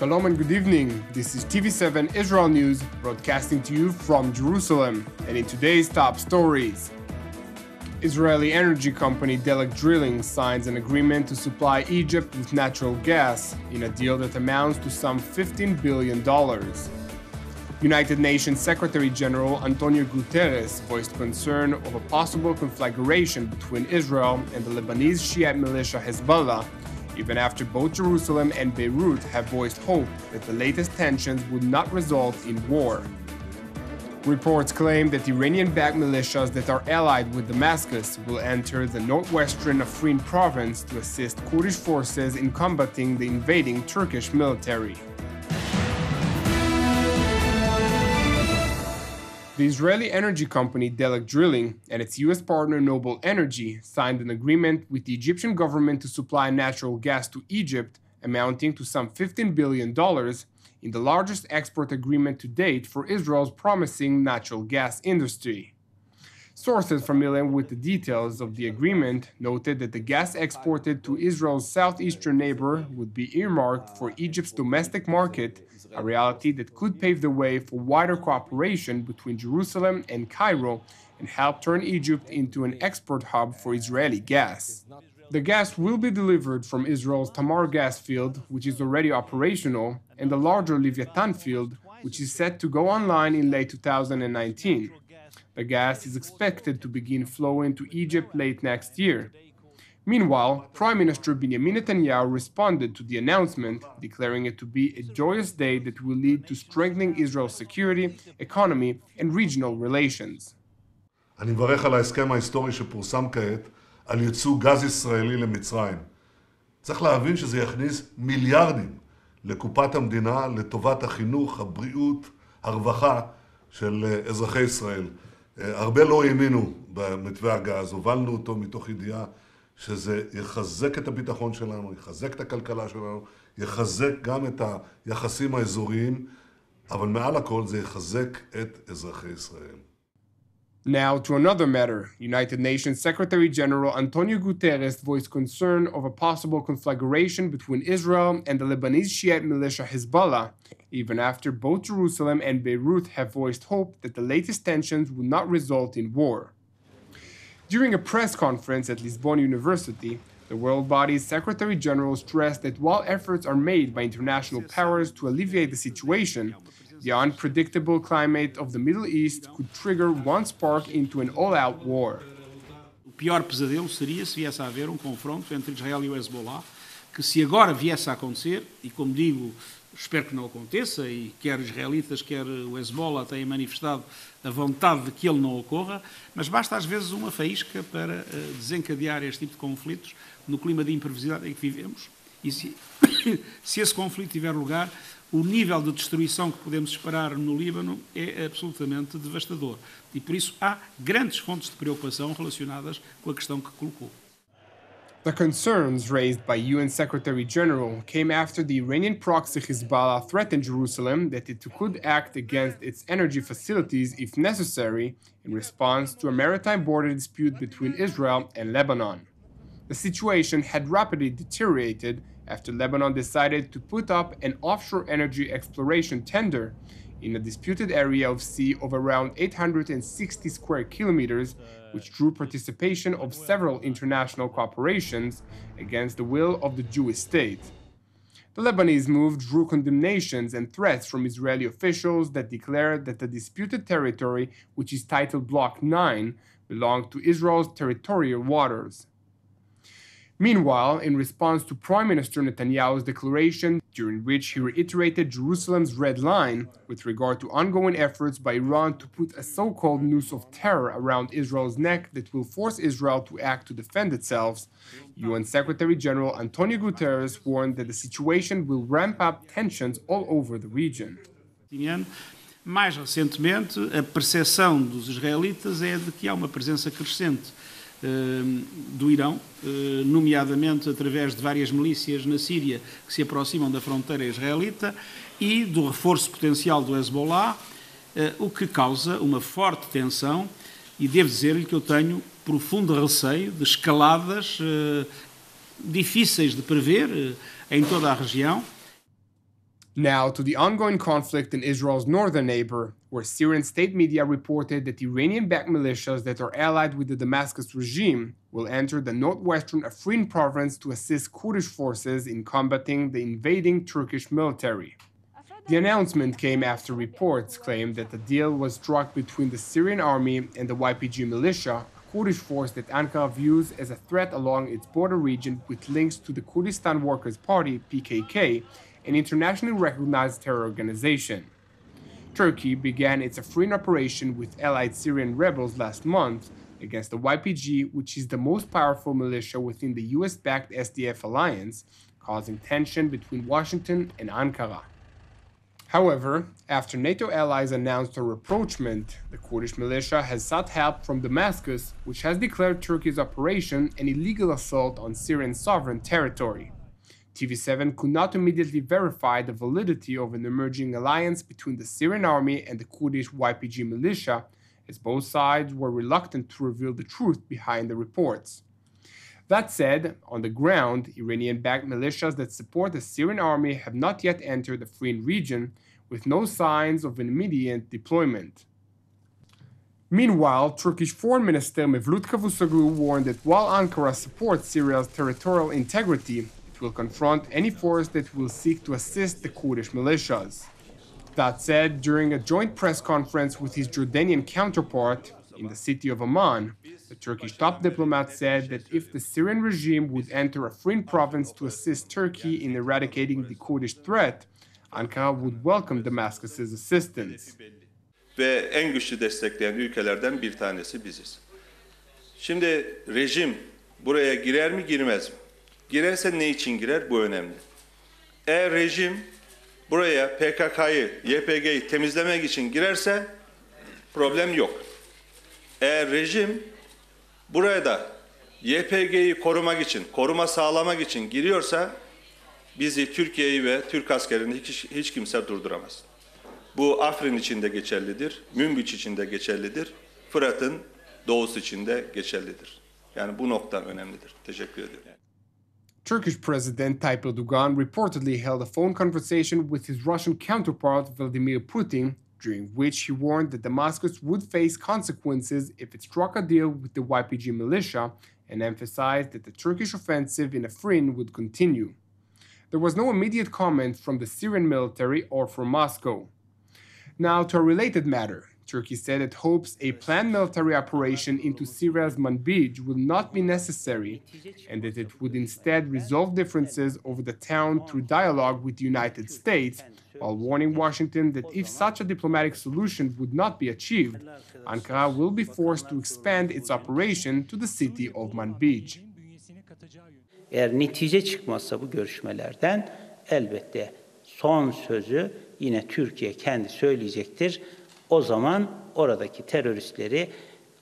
Shalom and good evening. This is TV7 Israel News, broadcasting to you from Jerusalem. And in today's top stories, Israeli energy company Delek Drilling signs an agreement to supply Egypt with natural gas in a deal that amounts to some $15 billion. United Nations Secretary General Antonio Guterres voiced concern of a possible conflagration between Israel and the Lebanese Shi'ite militia Hezbollah, even after both Jerusalem and Beirut have voiced hope that the latest tensions would not result in war. Reports claim that Iranian-backed militias that are allied with Damascus will enter the northwestern Afrin province to assist Kurdish forces in combating the invading Turkish military. The Israeli energy company Delek Drilling and its U.S. partner Noble Energy signed an agreement with the Egyptian government to supply natural gas to Egypt, amounting to some $15 billion, in the largest export agreement to date for Israel's promising natural gas industry. Sources familiar with the details of the agreement noted that the gas exported to Israel's southeastern neighbor would be earmarked for Egypt's domestic market, a reality that could pave the way for wider cooperation between Jerusalem and Cairo and help turn Egypt into an export hub for Israeli gas. The gas will be delivered from Israel's Tamar gas field, which is already operational, and the larger Leviathan field, which is set to go online in late 2019. The gas is expected to begin flowing to Egypt late next year. Meanwhile, Prime Minister Benjamin Netanyahu responded to the announcement, declaring it to be a joyous day that will lead to strengthening Israel's security, economy, and regional relations. אני מברך על ההסכם ההיסטורי שפורסם כעת על ייצוא גז ישראלי למצרים. צריך להבין שזה יכניס מיליארדים לקופת המדינה לטובת החינוך, הבריאות, הרווחה של אזרחי ישראל. הרבה לא האמינו במתווה הגז, הובלנו אותו מתוך ידיעה שזה יחזק את הביטחון שלנו, יחזק את הכלכלה שלנו, יחזק גם את היחסים האזוריים, אבל מעל הכל זה יחזק את אזרחי ישראל. Now to another matter. United Nations Secretary General Antonio Guterres voiced concern of a possible conflagration between Israel and the Lebanese Shi'ite militia Hezbollah, even after both Jerusalem and Beirut have voiced hope that the latest tensions will not result in war. During a press conference at Lisbon University, the world body's Secretary General stressed that while efforts are made by international powers to alleviate the situation, the unpredictable climate of the Middle East could trigger one spark into an all-out war. O pior pesadelo seria se viesse a haver confronto entre Israel e o Hezbollah, que se agora viesse a acontecer, e como digo, espero que não aconteça, e quer israelitas, quer o Hezbollah têm manifestado a vontade de que ele não ocorra, mas basta às vezes uma faísca para desencadear este tipo de conflitos no clima de imprevisibilidade em que vivemos. E se esse conflito tiver lugar, o nível de destruição que podemos esperar no Líbano é absolutamente devastador. E por isso há grandes fontes de preocupação relacionadas com a questão que colocou. The concerns raised by UN Secretary General came after the Iranian proxy Hezbollah threatened Jerusalem that it could act against its energy facilities if necessary in response to a maritime border dispute between Israel and Lebanon. The situation had rapidly deteriorated after Lebanon decided to put up an offshore energy exploration tender in a disputed area of sea of around 860 square kilometers, which drew participation of several international corporations against the will of the Jewish state. The Lebanese move drew condemnations and threats from Israeli officials that declared that the disputed territory, which is titled Block 9, belonged to Israel's territorial waters. Meanwhile, in response to Prime Minister Netanyahu's declaration, during which he reiterated Jerusalem's red line with regard to ongoing efforts by Iran to put a so-called noose of terror around Israel's neck that will force Israel to act to defend itself, UN Secretary General Antonio Guterres warned that the situation will ramp up tensions all over the region. Mais recentemente, a percepção dos israelitas é de que há uma presença crescente do Irão, nomeadamente através de várias milícias na Síria que se aproximam da fronteira israelita e do reforço potencial do Hezbollah, o que causa uma forte tensão e devo dizer-lhe que eu tenho profundo receio de escaladas difíceis de prever em toda a região. Now to the ongoing conflict in Israel's northern neighbor, where Syrian state media reported that Iranian-backed militias that are allied with the Damascus regime will enter the northwestern Afrin province to assist Kurdish forces in combating the invading Turkish military. The announcement came after reports claimed that the deal was struck between the Syrian army and the YPG militia, a Kurdish force that Ankara views as a threat along its border region with links to the Kurdistan Workers' Party, PKK, an internationally recognized terror organization. Turkey began its Afrin operation with allied Syrian rebels last month against the YPG, which is the most powerful militia within the US-backed SDF alliance, causing tension between Washington and Ankara. However, after NATO allies announced a rapprochement, the Kurdish militia has sought help from Damascus, which has declared Turkey's operation an illegal assault on Syrian sovereign territory. TV7 could not immediately verify the validity of an emerging alliance between the Syrian army and the Kurdish YPG militia, as both sides were reluctant to reveal the truth behind the reports. That said, on the ground, Iranian-backed militias that support the Syrian army have not yet entered the Afrin region, with no signs of an immediate deployment. Meanwhile, Turkish Foreign Minister Mevlut Cavusoglu warned that while Ankara supports Syria's territorial integrity, will confront any force that will seek to assist the Kurdish militias. That said, during a joint press conference with his Jordanian counterpart in the city of Amman, the Turkish top diplomat said that if the Syrian regime would enter Afrin province to assist Turkey in eradicating the Kurdish threat, Ankara would welcome Damascus's assistance. Ve en güçlü destekleyen ülkelerden bir tanesi biziz. Şimdi rejim buraya girer mi girmez mi? Girerse ne için girer? Bu önemli. Eğer rejim buraya PKK'yı, YPG'yi temizlemek için girerse problem yok. Eğer rejim buraya da YPG'yi korumak için, koruma sağlamak için giriyorsa bizi, Türkiye'yi ve Türk askerini hiç kimse durduramaz. Bu Afrin için de geçerlidir, Münbiç için de geçerlidir, Fırat'ın doğusu için de geçerlidir. Yani bu nokta önemlidir. Teşekkür ediyorum. Turkish President Tayyip Erdogan reportedly held a phone conversation with his Russian counterpart Vladimir Putin, during which he warned that Damascus would face consequences if it struck a deal with the YPG militia, and emphasized that the Turkish offensive in Afrin would continue. There was no immediate comment from the Syrian military or from Moscow. Now to a related matter. Turkey said it hopes a planned military operation into Syria's Manbij will not be necessary, and that it would instead resolve differences over the town through dialogue with the United States, while warning Washington that if such a diplomatic solution would not be achieved, Ankara will be forced to expand its operation to the city of Manbij. Eğer netice çıkmazsa bu görüşmelerden elbette son sözü yine Türkiye kendi söyleyecektir. O zaman oradaki teröristleri,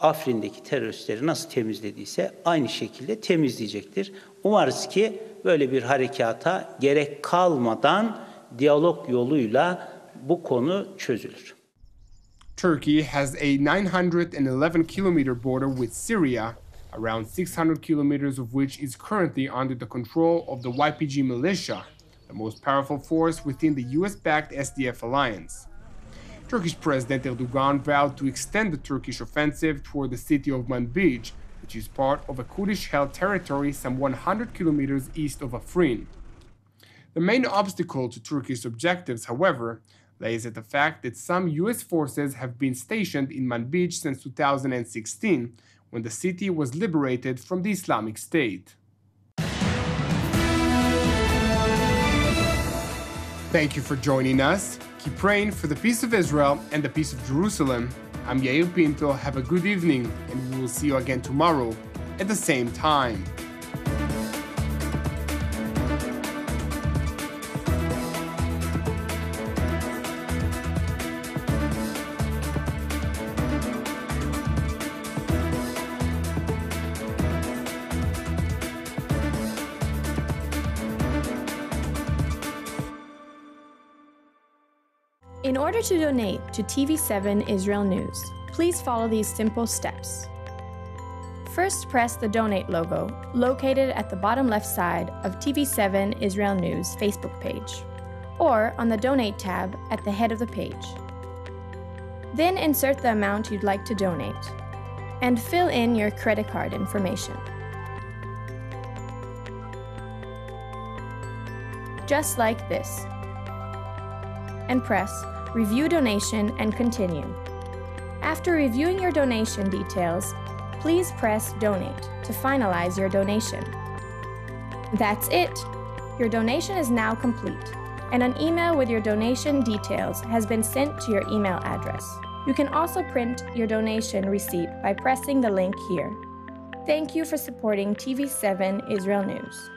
Afrin'deki teröristleri nasıl temizlediyse aynı şekilde temizleyecektir. Umarız ki böyle bir harekata gerek kalmadan diyalog yoluyla bu konu çözülür. Turkey has a 911 kilometer border with Syria, around 600 kilometers of which is currently under the control of the YPG militia, the most powerful force within the US-backed SDF alliance. Turkish President Erdogan vowed to extend the Turkish offensive toward the city of Manbij, which is part of a Kurdish-held territory some 100 kilometers east of Afrin. The main obstacle to Turkish objectives, however, lays at the fact that some US forces have been stationed in Manbij since 2016, when the city was liberated from the Islamic State. Thank you for joining us. Keep praying for the peace of Israel and the peace of Jerusalem. I'm Yair Pinto. Have a good evening, and we will see you again tomorrow at the same time. In order to donate to TV7 Israel News, please follow these simple steps. First, press the donate logo located at the bottom left side of TV7 Israel News Facebook page. or on the Donate tab at the head of the page. Then insert the amount you'd like to donate and fill in your credit card information. Just like this. And press Review Donation and continue. After reviewing your donation details, please press Donate to finalize your donation. That's it! Your donation is now complete, and an email with your donation details has been sent to your email address. You can also print your donation receipt by pressing the link here. Thank you for supporting TV7 Israel News.